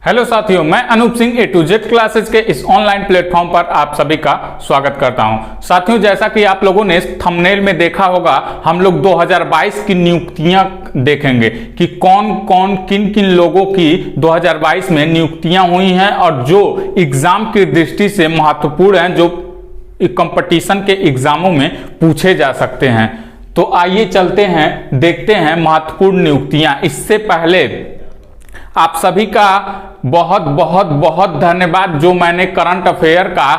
Hello साथियों, मैं Anoop Singh A to Z classes के इस ऑनलाइन प्लेटफॉर्म पर आप सभी का स्वागत करता हूं। साथियों, जैसा कि आप लोगों ने थंबनेल में देखा होगा, हम लोग 2022 की नियुक्तियां देखेंगे कि कौन कौन किन किन लोगों की 2022 में नियुक्तियां हुई हैं और जो एग्जाम की दृष्टि से महत्वपूर्ण हैं, जो कंपटीशन के एग्जामों में पूछे जा सकते हैं। तो आइए चलते हैं, देखते हैं महत्वपूर्ण नियुक्तियां। इससे पहले आप सभी का बहुत बहुत बहुत धन्यवाद। जो मैंने करंट अफेयर का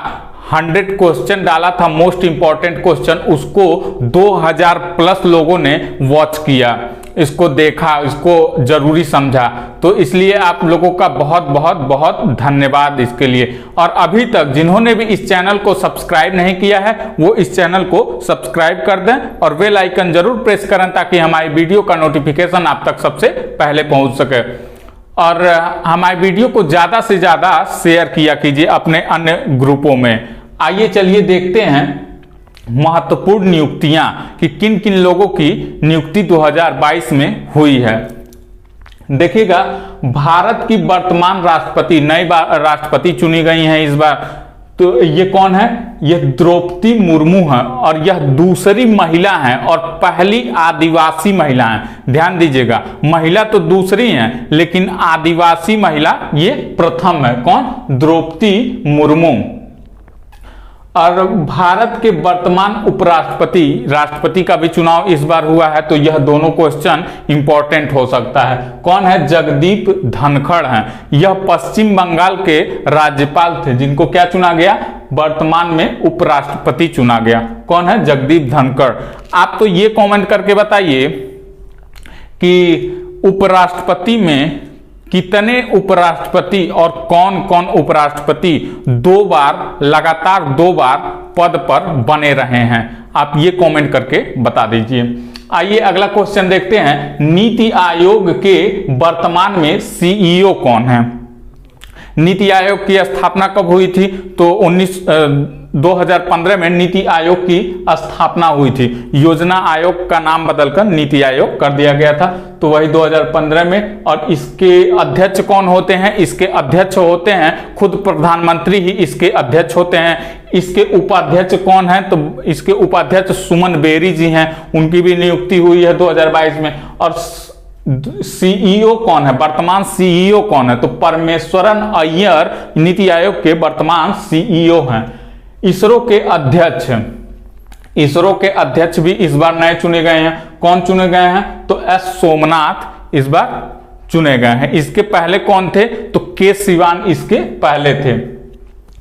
100 क्वेश्चन डाला था, मोस्ट इंपॉर्टेंट क्वेश्चन, उसको 2000 प्लस लोगों ने वॉच किया, इसको देखा, इसको जरूरी समझा। तो इसलिए आप लोगों का बहुत बहुत बहुत धन्यवाद इसके लिए। और अभी तक जिन्होंने भी इस चैनल को सब्सक्राइब नहीं किया है, वो इस चैनल को सब्सक्राइब कर दें और बेल आइकन जरूर प्रेस करें ताकि हमारी वीडियो का नोटिफिकेशन आप तक सबसे पहले पहुंच सके। और हमारे वीडियो को ज़्यादा से ज़्यादा शेयर किया कीजिए अपने अन्य ग्रुपों में। आइए चलिए देखते हैं महत्वपूर्ण नियुक्तियां कि किन किन लोगों की नियुक्ति 2022 में हुई है। देखिएगा, भारत की वर्तमान राष्ट्रपति, नई राष्ट्रपति चुनी गई हैं इस बार। तो ये कौन है? ये द्रौपदी मुर्मू है और यह दूसरी महिला है और पहली आदिवासी महिला है। ध्यान दीजिएगा, महिला तो दूसरी है लेकिन आदिवासी महिला ये प्रथम है। कौन? द्रौपदी मुर्मू। और भारत के वर्तमान उपराष्ट्रपति, राष्ट्रपति का भी चुनाव इस बार हुआ है, तो यह दोनों क्वेश्चन इंपॉर्टेंट हो सकता है। कौन है? जगदीप धनखड़ हैं। यह पश्चिम बंगाल के राज्यपाल थे जिनको क्या चुना गया? वर्तमान में उपराष्ट्रपति चुना गया। कौन है? जगदीप धनखड़। आप तो ये कमेंट करके बताइए कि उपराष्ट्रपति में कितने उपराष्ट्रपति और कौन कौन उपराष्ट्रपति लगातार दो बार पद पर बने रहे हैं। आप ये कमेंट करके बता दीजिए। आइए अगला क्वेश्चन देखते हैं। नीति आयोग के वर्तमान में सीईओ कौन है? नीति आयोग की स्थापना कब हुई थी? तो 2015 में नीति आयोग की स्थापना हुई थी। योजना आयोग का नाम बदलकर नीति आयोग कर दिया गया था, तो वही 2015 में। और इसके अध्यक्ष कौन होते हैं? इसके अध्यक्ष होते हैं खुद प्रधानमंत्री ही इसके अध्यक्ष होते हैं। इसके उपाध्यक्ष कौन है? तो इसके उपाध्यक्ष सुमन बेरी जी हैं, उनकी भी नियुक्ति हुई है 2022 में। और सीईओ कौन है? वर्तमान सीईओ कौन है? तो परमेश्वरन अय्यर नीति आयोग के वर्तमान सीईओ हैं। इसरो के अध्यक्ष, इसरो के अध्यक्ष भी इस बार नए चुने गए हैं। कौन चुने गए हैं? तो एस सोमनाथ इस बार चुने गए हैं। इसके पहले कौन थे? तो के सिवान इसके पहले थे।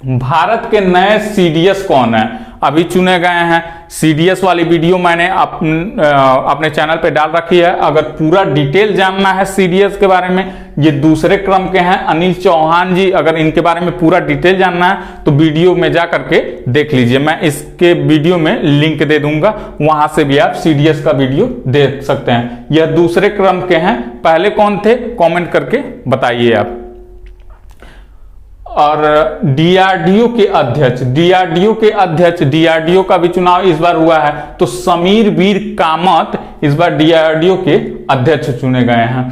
भारत के नए सीडीएस कौन है? अभी चुने गए हैं। सीडीएस वाली वीडियो मैंने अपने चैनल पे डाल रखी है। अगर पूरा डिटेल जानना है सीडीएस के बारे में, ये दूसरे क्रम के हैं अनिल चौहान जी, अगर इनके बारे में पूरा डिटेल जानना है तो वीडियो में जा करके देख लीजिए। मैं इसके वीडियो में लिंक दे दूंगा, वहां से भी आप सीडीएस का वीडियो देख सकते हैं। यह दूसरे क्रम के हैं। पहले कौन थे? कमेंट करके बताइए आप। और डीआरडीओ के अध्यक्ष, डीआरडीओ का भी चुनाव इस बार हुआ है, तो समीर वीर कामत इस बार डीआरडीओ के अध्यक्ष चुने गए हैं।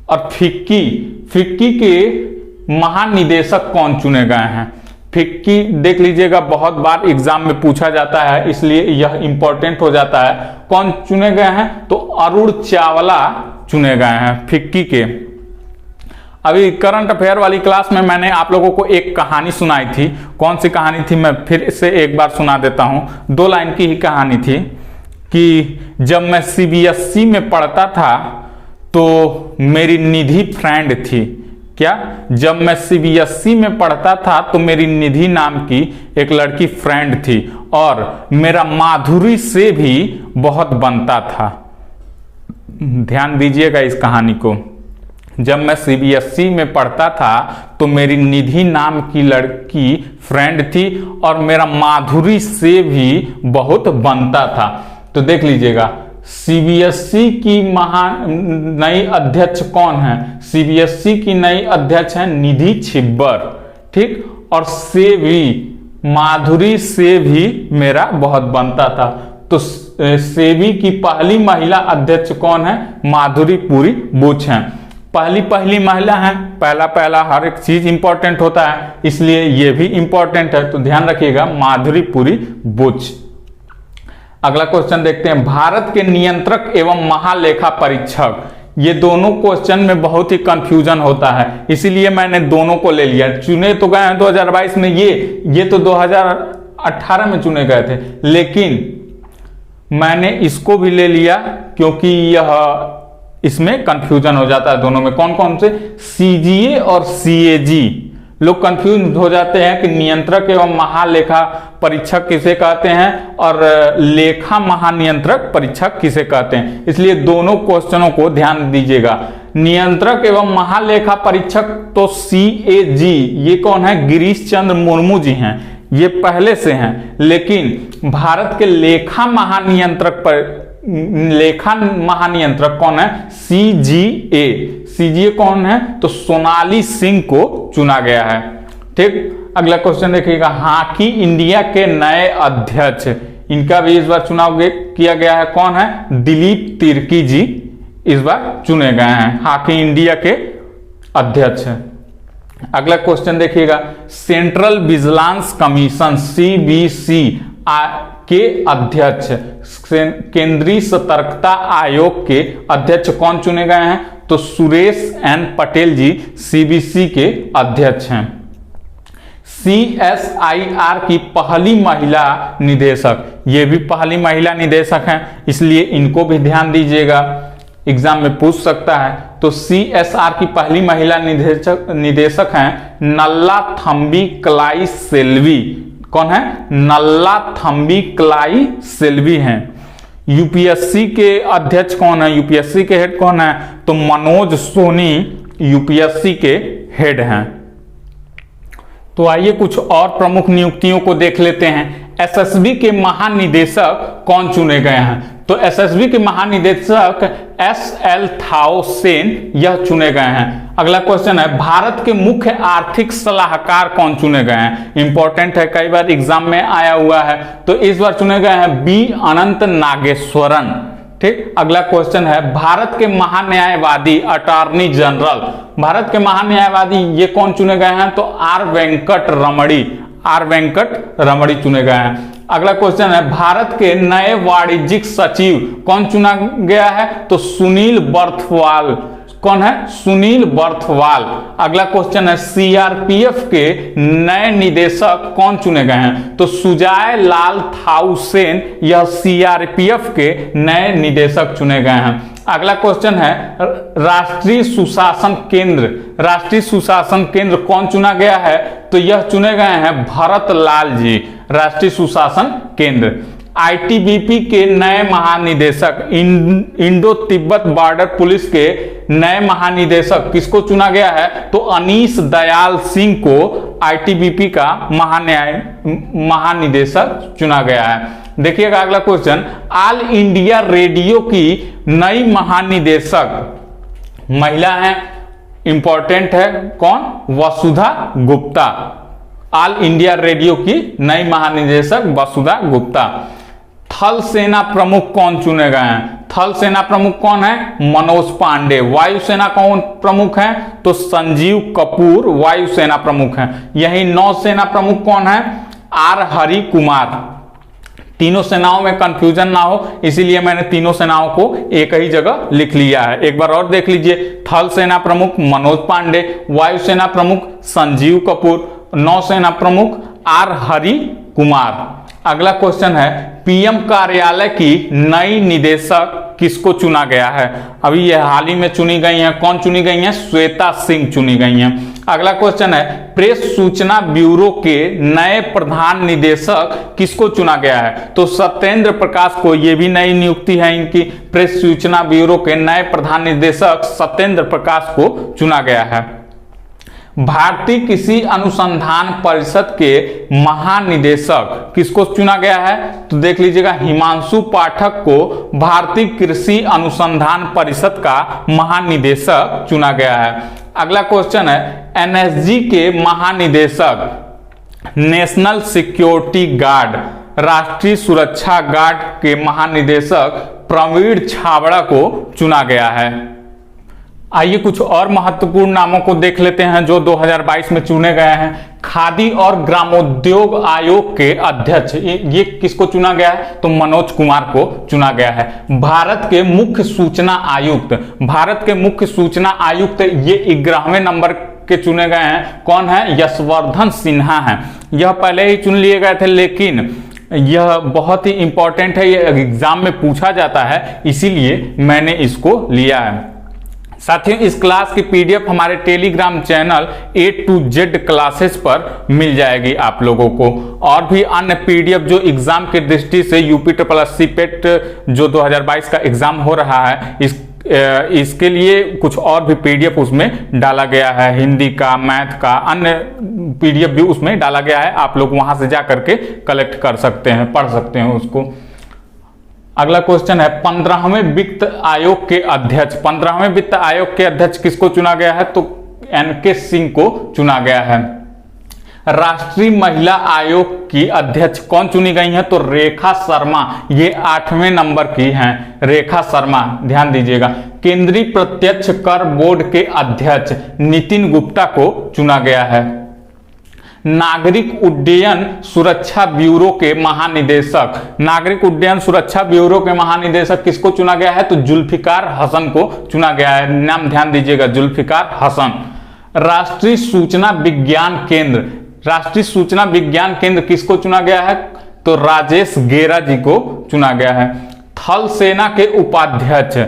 और फिक्की के महानिदेशक कौन चुने गए हैं? फिक्की देख लीजिएगा, बहुत बार एग्जाम में पूछा जाता है, इसलिए यह इंपॉर्टेंट हो जाता है। कौन चुने गए हैं? तो अरुण चावला चुने गए हैं फिक्की के। अभी करंट अफेयर वाली क्लास में मैंने आप लोगों को एक कहानी सुनाई थी। कौन सी कहानी थी? मैं फिर से एक बार सुना देता हूं। 2 लाइन की ही कहानी थी कि जब मैं सीबीएसई में पढ़ता था तो मेरी निधि फ्रेंड थी। क्या? जब मैं सीबीएसई में पढ़ता था तो मेरी निधि नाम की एक लड़की फ्रेंड थी और मेरा माधुरी से भी बहुत बनता था। ध्यान दीजिएगा इस कहानी को। जब मैं सीबीएसई में पढ़ता था तो मेरी निधि नाम की लड़की फ्रेंड थी और मेरा माधुरी से भी बहुत बनता था। तो देख लीजिएगा, सीबीएसई की नई अध्यक्ष कौन है? सीबीएसई की नई अध्यक्ष है निधि छिब्बर, ठीक। और से भी, माधुरी से भी मेरा बहुत बनता था। तो सेबी की पहली महिला अध्यक्ष कौन है? माधुरी पुरी बुच हैं। पहली महिला हैं पहला पहला हर एक चीज इंपॉर्टेंट होता है, इसलिए ये भी इंपॉर्टेंट है, तो ध्यान रखिएगा माधुरीपुरी बुच। अगला क्वेश्चन देखते हैं, भारत के नियंत्रक एवं महालेखा परीक्षक, ये दोनों क्वेश्चन में बहुत ही कंफ्यूजन होता है, इसीलिए मैंने दोनों को ले लिया। चुने तो गए हैं 2022 में, ये तो 2018 में चुने गए थे, लेकिन मैंने इसको भी ले लिया क्योंकि यह इसमें कंफ्यूजन हो जाता है दोनों में। कौन कौन से? सीजीए और सीएजी। लोग कंफ्यूज हो जाते हैं कि नियंत्रक एवं महालेखा परीक्षक किसे कहते हैं और लेखा महानियंत्रक परीक्षक किसे कहते हैं, इसलिए दोनों क्वेश्चनों को ध्यान दीजिएगा। नियंत्रक एवं महालेखा परीक्षक तो सीएजी, ये कौन है? गिरीश चंद्र मुर्मू जी हैं, ये पहले से हैं। लेकिन भारत के लेखा महानियंत्रक कौन है? सीजीए। सीजीए कौन है? तो सोनाली सिंह को चुना गया है। ठीक, अगला क्वेश्चन देखिएगा, हॉकी इंडिया के नए अध्यक्ष, इनका भी इस बार चुनाव किया गया है। कौन है? दिलीप तिर्की जी इस बार चुने गए हैं हॉकी इंडिया के अध्यक्ष। अगला क्वेश्चन देखिएगा, सेंट्रल विजिलेंस कमीशन सीबीसी के अध्यक्ष, केंद्रीय सतर्कता आयोग के अध्यक्ष कौन चुने गए हैं? तो सुरेश एन पटेल जी सीबीसी के अध्यक्ष हैं। सीएसआईआर की पहली महिला निदेशक, ये भी पहली महिला निदेशक हैं, इसलिए इनको भी ध्यान दीजिएगा, एग्जाम में पूछ सकता है। तो सीएसआर की पहली महिला निदेशक हैं नल्ला थम्बी क्लाई सेल्वी। कौन है? नल्ला थम्बी क्लाई सेल्वी हैं। यूपीएससी के अध्यक्ष कौन है? यूपीएससी के हेड कौन है? तो मनोज सोनी यूपीएससी के हेड हैं। तो आइए कुछ और प्रमुख नियुक्तियों को देख लेते हैं। एसएसबी के महानिदेशक कौन चुने गए हैं? तो एसएसबी के महानिदेशक एसएल थाओ सेन यह चुने गए हैं। अगला क्वेश्चन है, भारत के मुख्य आर्थिक सलाहकार कौन चुने गए हैं? इंपॉर्टेंट है, कई बार एग्जाम में आया हुआ है। तो इस बार चुने गए हैं बी अनंत नागेश्वरन। ठीक, अगला क्वेश्चन है, भारत के महान्यायवादी अटॉर्नी जनरल, भारत के महान्यायवादी ये कौन चुने गए हैं? तो आर वेंकट रमणी चुने गए हैं। अगला क्वेश्चन है, भारत के नए वाणिज्यिक सचिव कौन चुना गया है? तो सुनील बर्थवाल। कौन है? सुनील बर्थवाल। अगला क्वेश्चन है, सीआरपीएफ के नए निदेशक कौन चुने गए हैं? तो सुजाय लाल थाउसेन यह सीआरपीएफ के नए निदेशक चुने गए हैं। अगला क्वेश्चन है, राष्ट्रीय सुशासन केंद्र कौन चुना गया है? तो यह चुने गए हैं भरत लाल जी, राष्ट्रीय सुशासन केंद्र। आईटीबीपी के नए महानिदेशक, इंडो तिब्बत बॉर्डर पुलिस के नए महानिदेशक किसको चुना गया है? तो अनीश दयाल सिंह को आईटीबीपी का महानिदेशक चुना गया है। देखिएगा अगला क्वेश्चन, ऑल इंडिया रेडियो की नई महानिदेशक महिला है, इंपॉर्टेंट है, कौन? वसुधा गुप्ता। ऑल इंडिया रेडियो की नई महानिदेशक वसुधा गुप्ता। थल सेना प्रमुख कौन चुने गए हैं? थल सेना प्रमुख कौन है? मनोज पांडे। वायुसेना कौन प्रमुख है? तो संजीव कपूर वायुसेना प्रमुख हैं। यही नौसेना प्रमुख कौन है? आर हरि कुमार। तीनों सेनाओं में कंफ्यूजन ना हो, इसीलिए मैंने तीनों सेनाओं को एक ही जगह लिख लिया है। एक बार और देख लीजिए, थल सेना प्रमुख मनोज पांडे, वायुसेना प्रमुख संजीव कपूर, नौसेना प्रमुख आर हरि कुमार। अगला क्वेश्चन है, पीएम कार्यालय की नई निदेशक किसको चुना गया है? अभी ये हाल ही में चुनी गई हैं। कौन चुनी गई हैं? श्वेता सिंह चुनी गई हैं। अगला क्वेश्चन है, प्रेस सूचना ब्यूरो के नए प्रधान निदेशक किसको चुना गया है? तो सत्येंद्र प्रकाश को, ये भी नई नियुक्ति है इनकी, प्रेस सूचना ब्यूरो के नए प्रधान निदेशक सत्येंद्र प्रकाश को चुना गया है। भारतीय कृषि अनुसंधान परिषद के महानिदेशक किसको चुना गया है? तो देख लीजिएगा, हिमांशु पाठक को भारतीय कृषि अनुसंधान परिषद का महानिदेशक चुना गया है। अगला क्वेश्चन है, एनएसजी के महानिदेशक, नेशनल सिक्योरिटी गार्ड, राष्ट्रीय सुरक्षा गार्ड के महानिदेशक प्रवीण छाबड़ा को चुना गया है। आइए कुछ और महत्वपूर्ण नामों को देख लेते हैं जो 2022 में चुने गए हैं। खादी और ग्रामोद्योग आयोग के अध्यक्ष, ये किसको चुना गया है? तो मनोज कुमार को चुना गया है। भारत के मुख्य सूचना आयुक्त, भारत के मुख्य सूचना आयुक्त ये 11वें नंबर के चुने गए हैं। कौन है? यशवर्धन सिन्हा हैं। यह पहले ही चुन लिए गए थे, लेकिन यह बहुत ही इंपॉर्टेंट है, यह एग्जाम में पूछा जाता है, इसीलिए मैंने इसको लिया है। साथियों, इस क्लास की पीडीएफ हमारे Telegram channel A to Z classes पर मिल जाएगी आप लोगों को। और भी अन्य पीडीएफ जो एग्जाम की दृष्टि से UP पेट जो 2022 का एग्जाम हो रहा है, इसके लिए कुछ और भी पीडीएफ उसमें डाला गया है। हिंदी का, मैथ का, अन्य पीडीएफ भी उसमें डाला गया है। आप लोग वहां से जा करके कलेक्ट कर सकते हैं, पढ़ सकते हैं उसको। अगला क्वेश्चन है 15वें वित्त आयोग के अध्यक्ष। 15वें वित्त आयोग के अध्यक्ष किसको चुना गया है? तो NK सिंह को चुना गया है। राष्ट्रीय महिला आयोग की अध्यक्ष कौन चुनी गई हैं? तो रेखा शर्मा, ये 8वें नंबर की हैं, रेखा शर्मा, ध्यान दीजिएगा। केंद्रीय प्रत्यक्ष कर बोर्ड के अध्यक्ष नितिन गुप्ता को चुना गया है। नागरिक उड्डयन सुरक्षा ब्यूरो के महानिदेशक, नागरिक उड्डयन सुरक्षा ब्यूरो के महानिदेशक किसको चुना गया है? तो जुल्फिकार हसन को चुना गया है। नाम ध्यान दीजिएगा, जुल्फिकार हसन। राष्ट्रीय सूचना विज्ञान केंद्र, राष्ट्रीय सूचना विज्ञान केंद्र किसको चुना गया है? तो राजेश गेरा जी को चुना गया है। थल सेना के उपाध्यक्ष,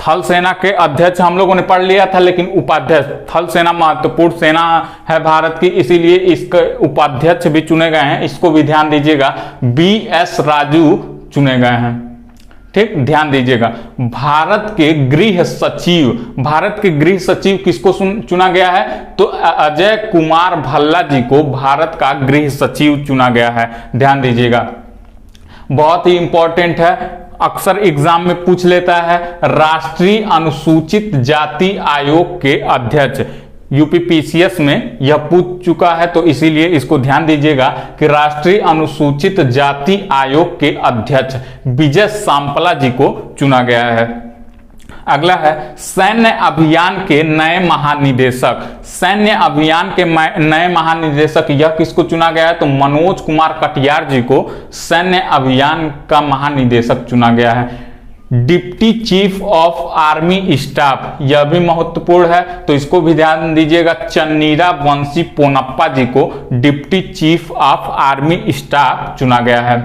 थल सेना के अध्यक्ष हम लोगों ने पढ़ लिया था, लेकिन उपाध्यक्ष, थल सेना महत्वपूर्ण सेना है भारत की, इसीलिए इसके उपाध्यक्ष भी चुने गए हैं। इसको भी ध्यान दीजिएगा, BS राजू चुने गए हैं। ठीक, ध्यान दीजिएगा। भारत के गृह सचिव, भारत के गृह सचिव किसको चुना गया है? तो अजय कुमार भल्ला जी को भारत का गृह सचिव चुना गया है। ध्यान दीजिएगा, बहुत ही इंपॉर्टेंट है, अक्सर एग्जाम में पूछ लेता है। राष्ट्रीय अनुसूचित जाति आयोग के अध्यक्ष, UPPCS में यह पूछ चुका है, तो इसीलिए इसको ध्यान दीजिएगा कि राष्ट्रीय अनुसूचित जाति आयोग के अध्यक्ष विजय सांपला जी को चुना गया है। अगला है सैन्य अभियान के नए महानिदेशक, सैन्य अभियान के नए महानिदेशक, यह किसको चुना गया है? तो मनोज कुमार कटियार जी को सैन्य अभियान का महानिदेशक चुना गया है। Deputy chief of army staff, यह भी महत्वपूर्ण है, तो इसको भी ध्यान दीजिएगा। चन्नीरा वंशी पोनप्पा जी को deputy chief of army staff चुना गया है।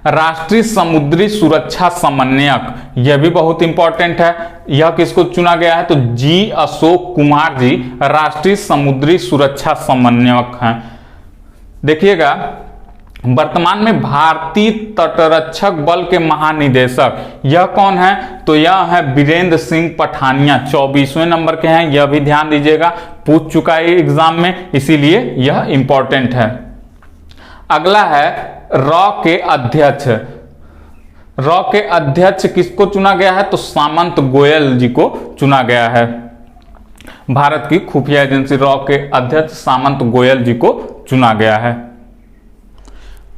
राष्ट्रीय समुद्री सुरक्षा समन्वयक, यह भी बहुत इंपॉर्टेंट है, यह किसको चुना गया है? तो G अशोक कुमार जी राष्ट्रीय समुद्री सुरक्षा समन्वयक हैं। देखिएगा, वर्तमान में भारतीय तटरक्षक बल के महानिदेशक यह कौन है? तो यह है बीरेंद्र सिंह पठानिया, 24वें नंबर के हैं। यह भी ध्यान दीजिएगा, पूछ चुका है एग्जाम में, इसीलिए यह इंपॉर्टेंट है। अगला है रॉ के अध्यक्ष, रॉ के अध्यक्ष किसको चुना गया है? तो सामंत गोयल जी को चुना गया है। भारत की खुफिया एजेंसी रॉ के अध्यक्ष सामंत गोयल जी को चुना गया है।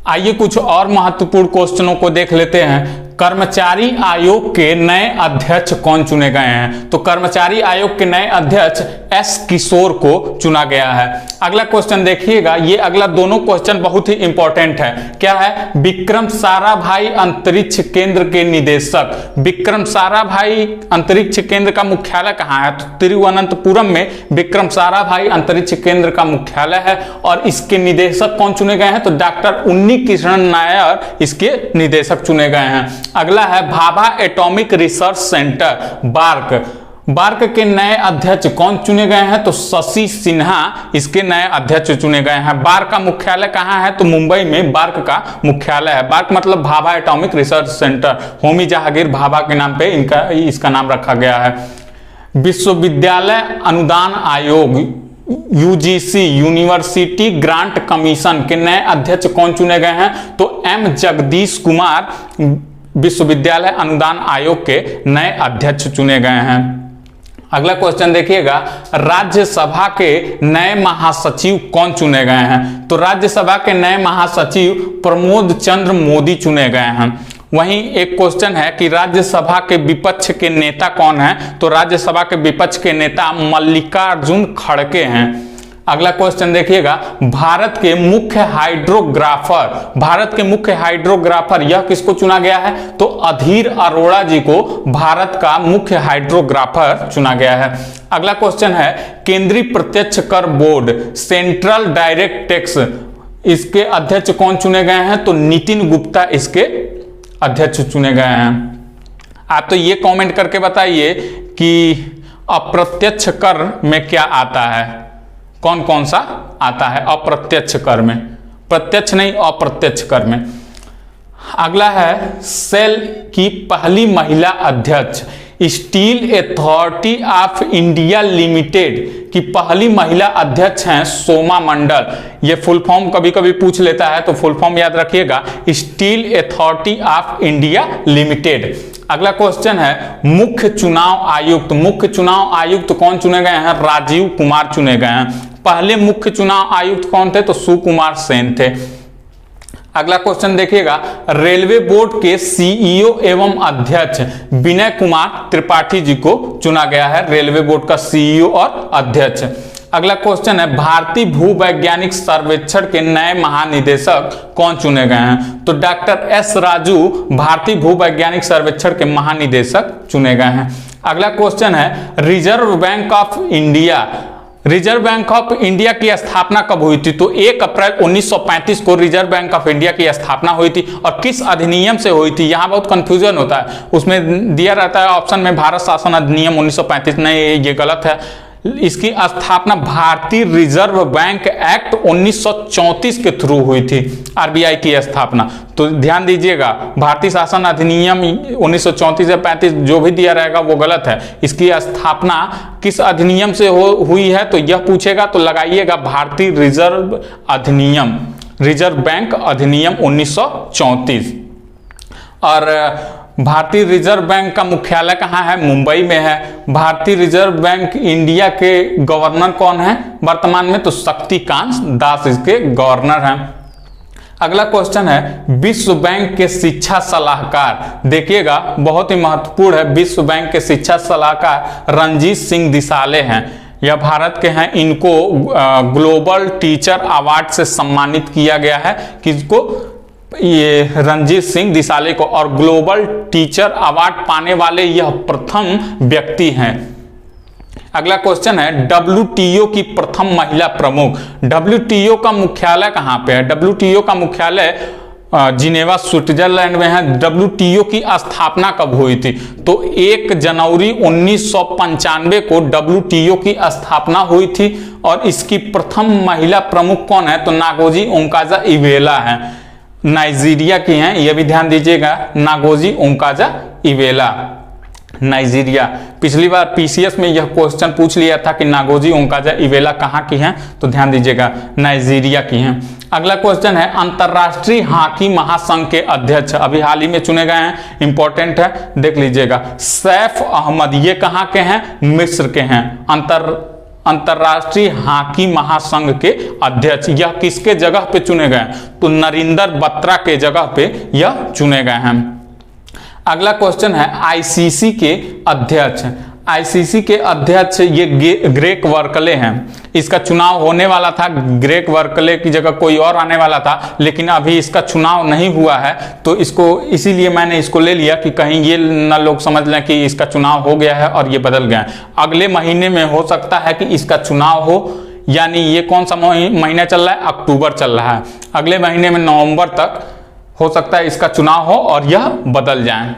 आइए कुछ और महत्वपूर्ण क्वेश्चनों को देख लेते हैं। कर्मचारी आयोग के नए अध्यक्ष कौन चुने गए हैं? तो कर्मचारी आयोग के नए अध्यक्ष S किशोर को चुना गया है। अगला क्वेश्चन देखिएगा, ये अगला दोनों क्वेश्चन बहुत ही इंपॉर्टेंट है। क्या है? विक्रम साराभाई अंतरिक्ष केंद्र के निदेशक, विक्रम साराभाई अंतरिक्ष केंद्र का मुख्यालय कहाँ है? तो तिरुवनंतपुरम में विक्रम साराभाई अंतरिक्ष केंद्र का मुख्यालय है। और इसके निदेशक कौन चुने गए हैं? तो डॉक्टर उन्नी कृष्णन नायर इसके निदेशक चुने गए हैं। अगला है Bhabha atomic research centre, BARC, BARC के नए अध्यक्ष कौन चुने गए हैं? तो शशि सिन्हा इसके नए अध्यक्ष चुने गए हैं। बार्क का मुख्यालय कहाँ है? तो मुंबई में बार्क का मुख्यालय है। बार्क मतलब Bhabha atomic research centre, Homi Jahangir Bhabha के नाम पे इसका नाम रखा गया है। विश्वविद्यालय अनुदान आयोग UGC, यूनिवर्सिटी ग्रांट कमीशन के नए अध्यक्ष कौन चुने गए हैं? तो M जगदीश कुमार विश्वविद्यालय अनुदान आयोग के नए अध्यक्ष चुने गए हैं। अगला क्वेश्चन देखिएगा, राज्यसभा के नए महासचिव कौन चुने गए हैं? तो राज्यसभा के नए महासचिव प्रमोद चंद्र मोदी चुने गए हैं। वहीं एक क्वेश्चन है कि राज्यसभा के विपक्ष के नेता कौन है, तो राज्यसभा के विपक्ष के नेता मल्लिकार्जुन खड़गे हैं। अगला क्वेश्चन देखिएगा, भारत के मुख्य हाइड्रोग्राफर यह किसको चुना गया है, तो अधीर अरोड़ा जी को भारत का मुख्य हाइड्रोग्राफर चुना गया है। अगला क्वेश्चन है, केंद्रीय प्रत्यक्ष कर बोर्ड सेंट्रल डायरेक्ट टैक्स, इसके अध्यक्ष कौन चुने गए हैं, तो नितिन गुप्ता इसके अध्यक्ष चुने गए हैं। आप तो ये कमेंट करके बताइए कि अप्रत्यक्ष कर में क्या आता है, कौन कौन सा आता है अप्रत्यक्ष कर में, प्रत्यक्ष नहीं अप्रत्यक्ष कर में। अगला है, सेल की पहली महिला अध्यक्ष, steel authority of India limited की पहली महिला अध्यक्ष हैं सोमा मंडल। ये फुल फॉर्म कभी कभी पूछ लेता है, तो फुल फॉर्म याद रखिएगा, steel authority of India limited. अगला क्वेश्चन है, मुख्य चुनाव आयुक्त कौन चुने गए हैं, राजीव कुमार चुने गए हैं। पहले मुख्य चुनाव आयुक्त कौन थे, तो सुकुमार सेन थे। अगला क्वेश्चन देखिएगा, रेलवे बोर्ड के सीईओ एवं अध्यक्ष विनय कुमार त्रिपाठी जी को चुना गया है, रेलवे बोर्ड का सीईओ और अध्यक्ष। अगला क्वेश्चन है, भारतीय भूवैज्ञानिक सर्वेक्षण के नए महानिदेशक कौन चुने गए हैं, तो डॉक्टर एस राजू भारतीय भूवैज्ञानिक सर्वेक्षण के महानिदेशक चुने गए हैं। अगला क्वेश्चन है, रिजर्व बैंक ऑफ इंडिया की स्थापना कब हुई थी, तो 1 अप्रैल 1935 को रिजर्व बैंक ऑफ इंडिया की स्थापना हुई थी। और किस अधिनियम से हुई थी, यहां बहुत कंफ्यूजन होता है, उसमें दिया रहता है ऑप्शन में भारत शासन अधिनियम 1935, नहीं ये गलत है। इसकी स्थापना भारतीय रिजर्व बैंक एक्ट 1934 के थ्रू हुई थी, आरबीआई की स्थापना। तो ध्यान दीजिएगा, भारतीय शासन अधिनियम 1934 या 35 जो भी दिया रहेगा वो गलत है। इसकी स्थापना किस अधिनियम से हुई है, तो यह पूछेगा तो लगाइएगा भारतीय रिजर्व बैंक अधिनियम 1934। और भारतीय रिजर्व बैंक का मुख्यालय कहाँ है, मुंबई में है। भारतीय रिजर्व बैंक इंडिया के गवर्नर कौन है वर्तमान में, तो शक्तिकांत दास इसके गवर्नर हैं। अगला क्वेश्चन है, विश्व बैंक के शिक्षा सलाहकार, देखिएगा बहुत ही महत्वपूर्ण है, विश्व बैंक के शिक्षा सलाहकार रणजीत सिंह दिसाले हैं, यह भारत के हैं। इनको ग्लोबल टीचर अवार्ड से सम्मानित किया गया है, किसको, ये रणजीत सिंह दिसाले को। और ग्लोबल टीचर अवार्ड पाने वाले यह प्रथम व्यक्ति हैं। अगला क्वेश्चन है, डब्ल्यूटीओ की प्रथम महिला प्रमुख, डब्ल्यूटीओ का मुख्यालय कहां पे है, डब्ल्यूटीओ का मुख्यालय जिनेवा स्विट्जरलैंड में है। डब्ल्यूटीओ की स्थापना कब हुई थी, तो 1 जनवरी 1995 को डब्ल्यूटीओ की स्थापना हुई थी। और इसकी प्रथम महिला प्रमुख कौन है, तो नागोजी ओंकाजा-इवेला है, नाइजीरिया की हैं, यह भी ध्यान दीजिएगा, नागोजी ओंकाजा-इवेला, नाइजीरिया। पिछली बार पीसीएस में यह क्वेश्चन पूछ लिया था कि नागोजी ओंकाजा-इवेला कहाँ की हैं, तो ध्यान दीजिएगा नाइजीरिया की हैं। अगला क्वेश्चन है, अंतरराष्ट्रीय हॉकी महासंघ के अध्यक्ष अभी हाल ही में चुने गए हैं, इंपॉर्टेंट है, देख लीजिएगा, सैफ अहमद, ये कहाँ के हैं, मिस्र के हैं। अंतरराष्ट्रीय हॉकी महासंघ के अध्यक्ष यह किसके जगह पे चुने गए, तो नरिंदर बत्रा के जगह पे यह चुने गए हैं। अगला क्वेश्चन है, आईसीसी के अध्यक्ष, आईसीसी के अध्यक्ष ये ग्रेग वर्कले हैं। इसका चुनाव होने वाला था, ग्रेग वर्कले की जगह कोई और आने वाला था, लेकिन अभी इसका चुनाव नहीं हुआ है, तो इसको इसीलिए मैंने इसको ले लिया कि कहीं ये न लोग समझ लें कि इसका चुनाव हो गया है और ये बदल गया है। अगले महीने में हो सकता है कि इसका चुनाव हो, यानी ये कौन सा महीना चल रहा है, अक्टूबर चल रहा है, अगले महीने में नवंबर तक हो सकता है इसका चुनाव हो और यह बदल जाए।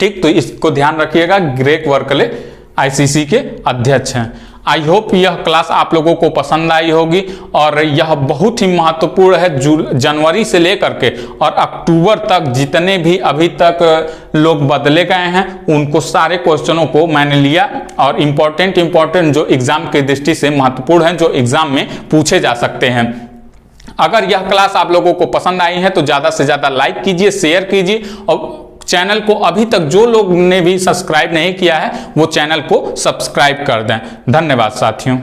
ठीक, तो इसको ध्यान रखिएगा, ग्रेग वर्कले आईसीसी के अध्यक्ष हैं। आई होप यह क्लास आप लोगों को पसंद आई होगी और यह बहुत ही महत्वपूर्ण है। जनवरी से लेकर के और अक्टूबर तक जितने भी अभी तक लोग बदले गए हैं उनको सारे क्वेश्चनों को मैंने लिया और इम्पोर्टेंट जो एग्जाम की दृष्टि से महत्वपूर्ण है, जो एग्जाम में पूछे जा सकते हैं। अगर यह क्लास आप लोगों को पसंद आई है तो ज़्यादा से ज़्यादा लाइक कीजिए, शेयर कीजिए और चैनल को अभी तक जो लोग ने भी सब्सक्राइब नहीं किया है वो चैनल को सब्सक्राइब कर दें। धन्यवाद साथियों।